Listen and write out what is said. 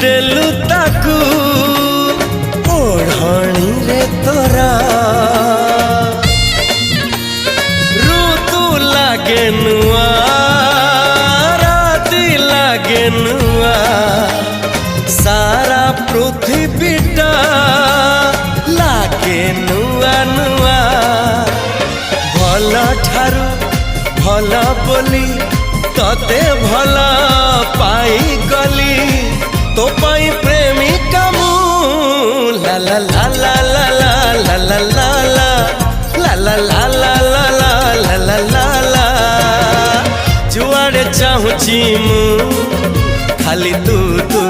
देलु ताकू ओढ़णी रे तोरा ऋतु लागे नुआ राति लागे नुआ सारा पृथ्वीटा लागे नुआ नुआ भल ठारू भल बोली तते भल पाई गली तो पाई प्रेमिका मु ला ला ला ला ला ला ला ला ला ला ला ला ला ला ला ला ला जुआड़े चाहूची मु खाली तू तू।